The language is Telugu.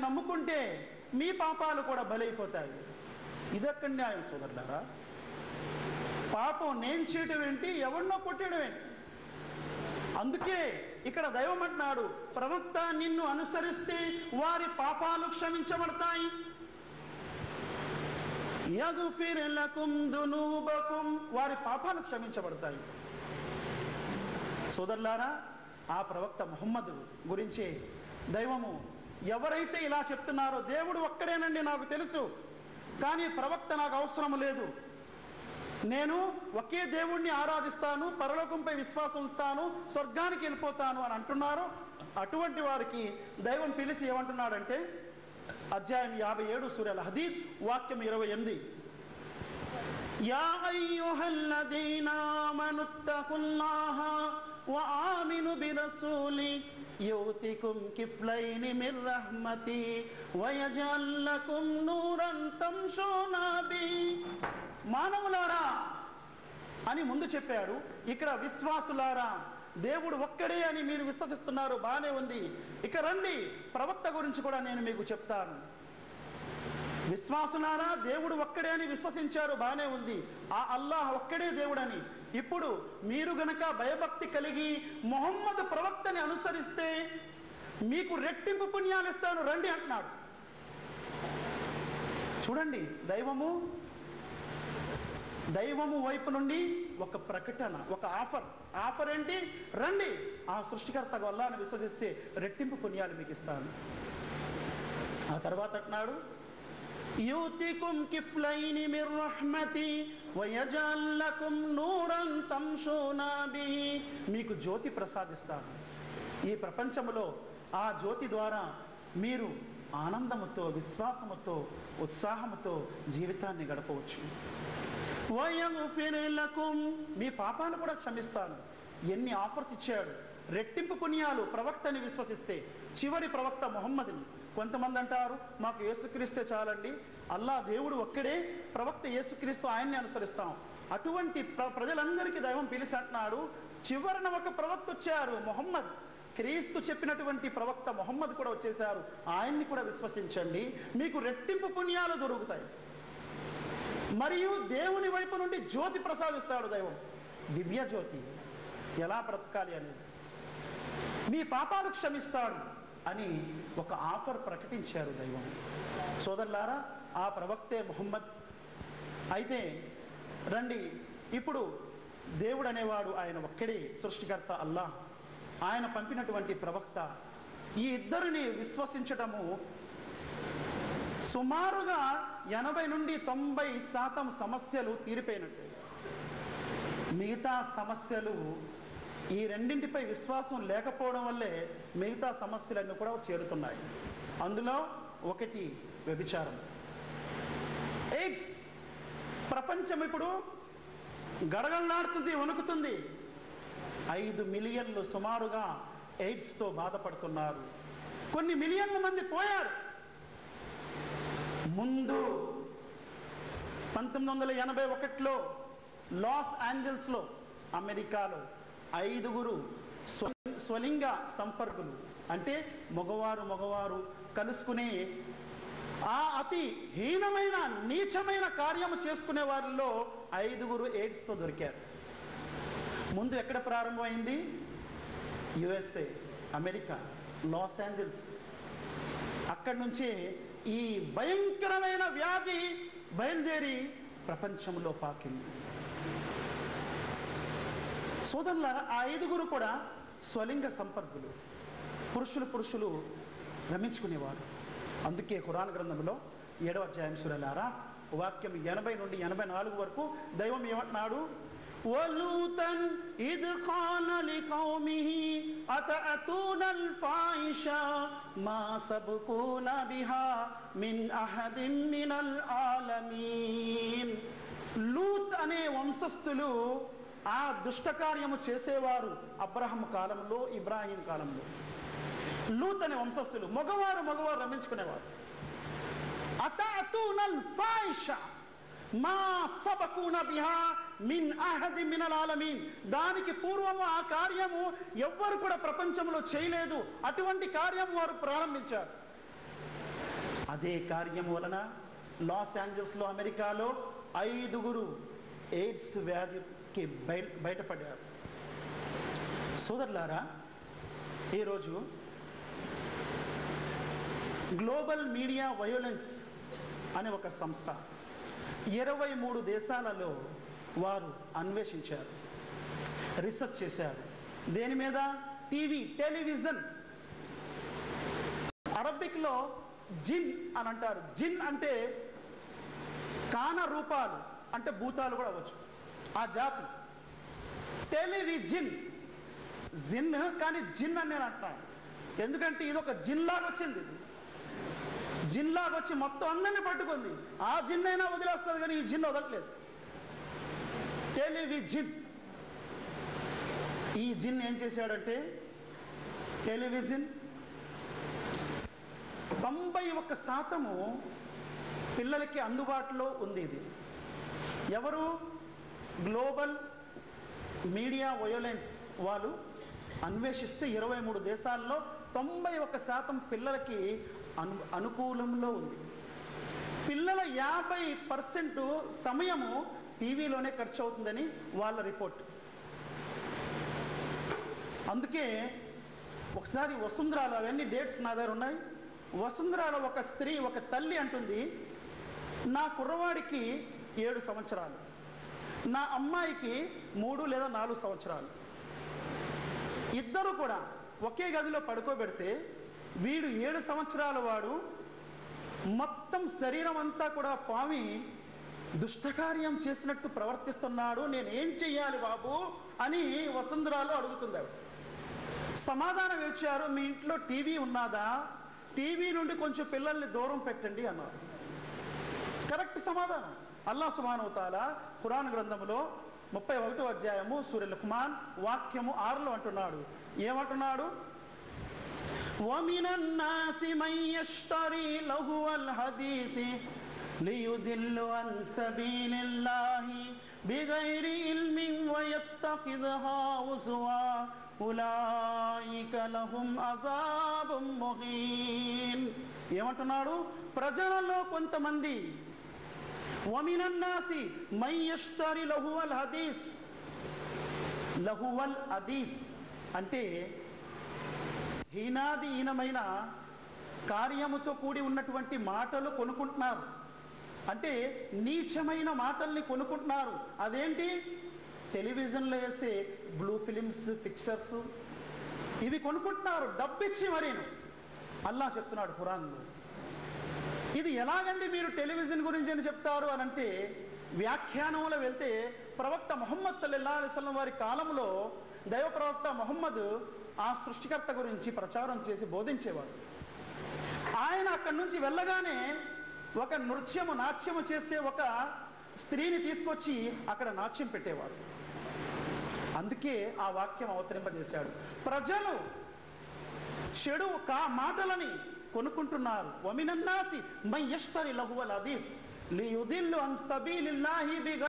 నమ్ముకుంటే మీ పాపాలు కూడా బలైపోతాయి. ఇదెక్కడ న్యాయం సోదరులారా? పాపం నేను చేయడం ఏంటి, ఎవరినో కొట్టడం ఏంటి? అందుకే ఇక్కడ దైవం అంటున్నాడు, ప్రవక్త నిన్ను అనుసరిస్తే వారి పాపాలు క్షమించబడతాయి. యగ్ఫిర్ లకుం దునూబకుం, వారి పాపాలు క్షమించబడతాయి. సోదరులారా, ఆ ప్రవక్త ముహమ్మద్ గురించి దైవము ఎవరైతే ఇలా చెప్తున్నారో, దేవుడు ఒక్కడేనండి నాకు తెలుసు, కానీ ప్రవక్త నాకు అవసరం లేదు, నేను ఒకే దేవుణ్ణి ఆరాధిస్తాను, పరలోకంపై విశ్వాసం ఉంచుతాను, స్వర్గానికి వెళ్ళిపోతాను అని అంటున్నారు. అటువంటి వారికి దైవం పిలిచి ఏమంటున్నాడంటే, అధ్యాయం 57 సూరల్ హదీద్ వాక్యం 28, యా అయ్యుహల్లదీనా ఆమనుత్తఖుల్లాహ వ ఆమిను బిరసూలి యుతికుం కిఫ్లైని మిర్ రహ్మతి వ యజఅల్ లకుం నూరన్ తమ్షూనా బిహి. మానవులారా అని ముందు చెప్పాడు, ఇక్కడ విశ్వాసులారా, దేవుడు ఒక్కడే అని మీరు విశ్వసిస్తున్నారు, బానే ఉంది. ఇక రండి, ప్రవక్త గురించి కూడా నేను మీకు చెప్తాను. విశ్వాసులారా, దేవుడు ఒక్కడే అని విశ్వసించారు, బానే ఉంది. ఆ అల్లాహ్ ఒక్కడే దేవుడని. ఇప్పుడు మీరు గనక భయభక్తి కలిగి ముహమ్మద్ ప్రవక్తని అనుసరిస్తే మీకు రెట్టింపు పుణ్యాలు ఇస్తాను, రండి అంటున్నాడు. చూడండి, దైవము వైపు నుండి ఒక ప్రకటన, ఒక ఆఫర్ ఏంటి? రండి, ఆ సృష్టికర్త అల్లాహ్ని విశ్వసిస్తే రెట్టింపు పుణ్యాలు మీకు ఇస్తాను. ఆ తర్వాత అంటున్నాడు, యూతికుం కిఫ్లైని మిర్ రహ్మతి వ యజఅల్ లకుం నూరన్ తమ్షూనా బిహి, మీకు జ్యోతి ప్రసాదిస్తాను. ఈ ప్రపంచంలో ఆ జ్యోతి ద్వారా మీరు ఆనందముతో, విశ్వాసముతో, ఉత్సాహముతో జీవితాన్ని గడపవచ్చు. వయగ్ఫిర్ లకుం, మీ పాపాలు కూడా క్షమిస్తాను. ఎన్ని ఆఫర్స్ ఇచ్చాడు! రెట్టింపు పుణ్యాలు ప్రవక్తని విశ్వసిస్తే. చివరి ప్రవక్త ముహమ్మద్ని. కొంతమంది అంటారు, మాకు యేసుక్రీస్తే చాలండి, అల్లా దేవుడు ఒక్కడే, ప్రవక్త యేసుక్రీస్తు, ఆయన్ని అనుసరిస్తాం. అటువంటి ప్రజలందరికీ దైవం పిలిచి అంటున్నాడు, చివరన ఒక ప్రవక్త వచ్చారు, ముహమ్మద్. క్రీస్తు చెప్పినటువంటి ప్రవక్త ముహమ్మద్ కూడా వచ్చేసారు, ఆయన్ని కూడా విశ్వసించండి, మీకు రెట్టింపు పుణ్యాలు దొరుకుతాయి. మరియు దేవుని వైపు నుండి జ్యోతి ప్రసాదిస్తాడు దైవం, దివ్య జ్యోతి. ఎలా బ్రతకాలి అనేది, మీ పాపాలు క్షమిస్తాడు అని ఒక ఆఫర్ ప్రకటించారు దైవం. సోదరులారా, ఆ ప్రవక్తే ముహమ్మద్. అయితే రండి, ఇప్పుడు దేవుడు అనేవాడు ఆయన ఒక్కడే, సృష్టికర్త అల్లాహ్, ఆయన పంపినటువంటి ప్రవక్త. ఈ ఇద్దరిని విశ్వసించటము సుమారుగా 80 నుండి 90% సమస్యలు తీరిపోయినట్టు. మిగతా సమస్యలు ఈ రెండింటిపై విశ్వాసం లేకపోవడం వల్లే మిగతా సమస్యలన్నీ కూడా చేరుతున్నాయి. అందులో ఒకటి వ్యభిచారం, ఎయిడ్స్. ప్రపంచం ఇప్పుడు గడగడలాడుతుంది, వణుకుతుంది. 5 మిలియన్లు సుమారుగా ఎయిడ్స్తో బాధపడుతున్నారు. కొన్ని మిలియన్ల మంది పోయారు. ముందు 1981లో లాస్ ఏంజల్స్లో, అమెరికాలో 5 స్వలింగ సంపర్కులు, అంటే మగవారు కలుసుకునే ఆ అతి హీనమైన నీచమైన కార్యము చేసుకునే వారిలో 5 ఎయిడ్స్తో దొరికారు. ముందు ఎక్కడ ప్రారంభమైంది? USA, America, Los Angeles. అక్కడి నుంచే ఈ భయంకరమైన వ్యాధి బయలుదేరి ప్రపంచంలో పాకింది. సోదరులారా, ఆ 5 కూడా స్వలింగ సంపర్కులు, పురుషులు రమించుకునేవారు. అందుకే ఖురాన్ గ్రంథంలో 7వ అధ్యాయం సూరలారా వాక్యం 80 నుండి 84 వరకు దైవం ఏమంటున్నాడు? వలూతన్ ఇద్ ఖాల లికౌమిహి అతఅతూనల్ ఫాయిషా మా సబకునా బిహా మిన్ అహదిన్ మినల్ ఆలమీన్. లూత్ అనే వంశస్థులు ఆ దుష్టకార్యము చేసేవారు అబ్రహం కాలంలో, ఇబ్రాహీం కాలంలో. లూత్ అనే వంశస్థులు మగవారు రమించుకునేవారు. అతఅతూనల్ ఫాయిషా మా సబకునా బిహా మిన్ అహది మినల్ ఆలమీన్. దానికి పూర్వము ఆ కార్యము ఎవ్వరు కూడా ప్రపంచంలో చేయలేదు. అటువంటి కార్యం వారు ప్రారంభించారు. అదే కార్యం వలన లాస్ ఏంజల్స్లో అమెరికాలో 5 ఎయిడ్స్ వ్యాధికి బయటపడ్డారు. సోదరులారా, ఈరోజు గ్లోబల్ మీడియా వయోలెన్స్ అనే ఒక సంస్థ 23 దేశాలలో వారు అన్వేషించారు, రీసెర్చ్ చేశారు. దేని మీద? టెలివిజన్. అరబిక్లో జిన్ అని అంటారు. జిన్ అంటే కాన రూపాలు, అంటే భూతాలు కూడా అవ్వచ్చు, ఆ జాతి. టెలివిజన్ జిన్, కానీ జిన్ అని నేను అంటాను. ఎందుకంటే ఇది ఒక జిన్లాగా వచ్చింది. జిన్లాగా వచ్చి మొత్తం అందరినీ పట్టుకుంది. ఆ జిన్ అయినా వదిలేస్తుంది, కానీ ఈ జిన్ వదలట్లేదు. టెలివిజన్. ఈ జిన్ ఏం చేశాడంటే, టెలివిజన్ 91% పిల్లలకి అందుబాటులో ఉంది. ఇది ఎవరు? గ్లోబల్ మీడియా వయోలెన్స్ వాళ్ళు అన్వేషిస్తే 23 దేశాల్లో 91% పిల్లలకి అనుకూలంలో ఉంది. పిల్లల 50% సమయము టీవీలోనే ఖర్చు అవుతుందని వాళ్ళ రిపోర్ట్. అందుకే ఒకసారి వసుంధరాలో, అవన్నీ డేట్స్ నా దగ్గర ఉన్నాయి, వసుంధరాలో ఒక స్త్రీ, ఒక తల్లి అంటుంది, నా కుర్రవాడికి 7 సంవత్సరాలు, నా అమ్మాయికి 3 లేదా 4 సంవత్సరాలు. ఇద్దరు కూడా ఒకే గదిలో పడుకోబెడితే వీడు 7 సంవత్సరాల వాడు మొత్తం శరీరం అంతా కూడా పామి దుష్టకార్యం చేసినట్టు ప్రవర్తిస్తున్నాడు, నేను ఏం చెయ్యాలి బాబు అని వసుంధరాలో అడుగుతుంది. సమాధానం ఇచ్చారు, మీ ఇంట్లో టీవీ ఉన్నదా? టీవీ నుండి కొంచెం పిల్లల్ని దూరం పెట్టండి అన్నారు. కరెక్ట్ సమాధానం. అల్లాహ్ సుబ్హానహు వ తఆలా ఖురాన్ గ్రంథంలో 31వ అధ్యాయము సూర లుక్మాన్ వాక్యము 6లో అంటున్నాడు. ఏమంటున్నాడు? వమినన్ నాసి మన్ యష్తరీ లహువల్ హదీసి లియుదిల్లు అన్ సబీలిల్లాహి బిగైరి ఇల్మిన్ వయత్తఖిదుహా హుజువా ఉలైక లహుం అజాబుం ముహీన్. ఏమంటున్నాడు? ప్రజలలో కొంతమంది, వమినన్ నాసి మన్ యష్తరీ లహువల్ హదీస్. లహువల్ హదీస్ అంటే హీనాదీనమైన కార్యముతో కూడి ఉన్నటువంటి మాటలు కొనుక్కుంటున్నారు, అంటే నీచమైన మాటల్ని కొనుక్కుంటున్నారు. అదేంటి? టెలివిజన్లో వేసే బ్లూ ఫిలిమ్స్, పిక్చర్స్, ఇవి కొనుక్కుంటున్నారు డబ్బిచ్చి మరీను. అల్లాహ్ చెప్తున్నాడు ఖురాన్లో. ఇది ఎలాగండి మీరు టెలివిజన్ గురించి అని చెప్తారు అని అంటే, వ్యాఖ్యానంలో వెళ్తే ప్రవక్త ముహమ్మద్ సల్లల్లాహు అలైహి వసల్లం వారి కాలంలో దైవ ప్రవక్త ముహమ్మద్ ఆ సృష్టికర్త గురించి ప్రచారం చేసి బోధించేవాడు. ఆయన అక్కడి నుంచి వెళ్ళగానే ఒక నాట్యము చేసే ఒక స్త్రీని తీసుకొచ్చి అక్కడ నాట్యం పెట్టేవాడు. అందుకే ఆ వాక్యం అవతరింపజేశాడు. ప్రజలు చెడు మాటలని కొనుక్కుంటున్నారు. వమినన్ నాసి మన్ యష్తరీ లహువల్ హదీస్ లియుదిల్లు అన్ సబీలిల్లాహి బిగైరి